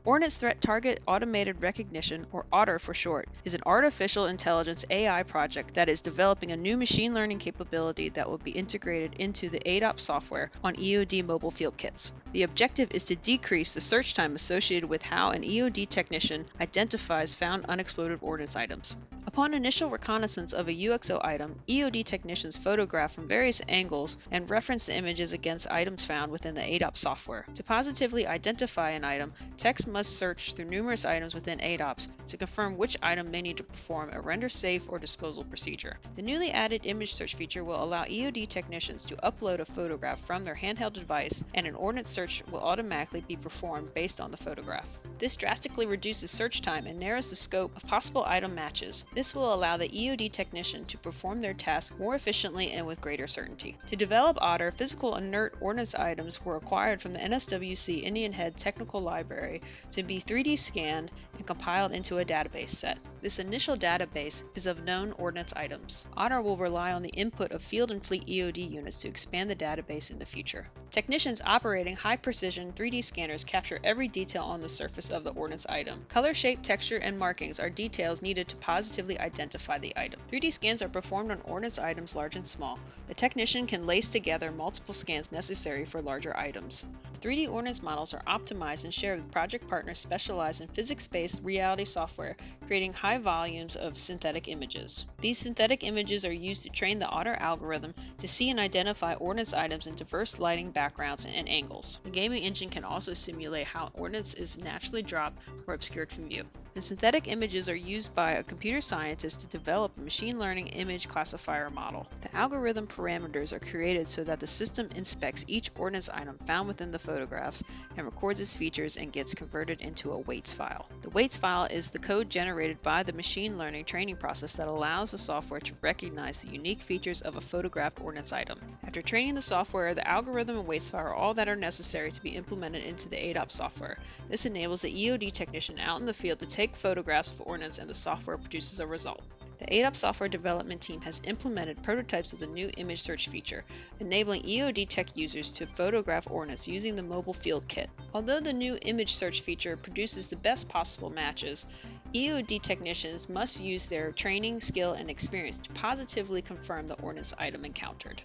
Ordnance Threat Target Automated Recognition, or OTTAR for short, is an artificial intelligence AI project that is developing a new machine learning capability that will be integrated into the ADOPS software on EOD mobile field kits. The objective is to decrease the search time associated with how an EOD technician identifies found unexploded ordnance items. Upon initial reconnaissance of a UXO item, EOD technicians photograph from various angles and reference the images against items found within the ADOPS software. To positively identify an item, techs must search through numerous items within ADOPS to confirm which item may need to perform a render safe or disposal procedure. The newly added image search feature will allow EOD technicians to upload a photograph from their handheld device, and an ordnance search will automatically be performed based on the photograph. This drastically reduces search time and narrows the scope of possible item matches. This will allow the EOD technician to perform their task more efficiently and with greater certainty. To develop OTTAR, physical inert ordnance items were acquired from the NSWC Indian Head Technical Library to be 3D scanned and compiled into a database set. This initial database is of known ordnance items. OTTAR will rely on the input of field and fleet EOD units to expand the database in the future. Technicians operating high-precision 3D scanners capture every detail on the surface of the ordnance item. Color, shape, texture, and markings are details needed to positively identify the item. 3D scans are performed on ordnance items large and small. The technician can lace together multiple scans necessary for larger items. 3D ordnance models are optimized and shared with project partners specialized in physics-based reality software, creating high volumes of synthetic images. These synthetic images are used to train the OTTAR algorithm to see and identify ordnance items in diverse lighting backgrounds and angles. The gaming engine can also simulate how ordnance is naturally dropped or obscured from view. The synthetic images are used by a computer scientist to develop a machine learning image classifier model. The algorithm parameters are created so that the system inspects each ordnance item found within the photographs and records its features and gets converted into a weights file. The weights file is the code generated by the machine learning training process that allows the software to recognize the unique features of a photographed ordnance item. After training the software, the algorithm and weights file are all that are necessary to be implemented into the ADOPS software. This enables the EOD technician out in the field to take photographs of ordnance, and the software produces a result. The ADOPS software development team has implemented prototypes of the new image search feature, enabling EOD tech users to photograph ordnance using the mobile field kit. Although the new image search feature produces the best possible matches, EOD technicians must use their training, skill, and experience to positively confirm the ordnance item encountered.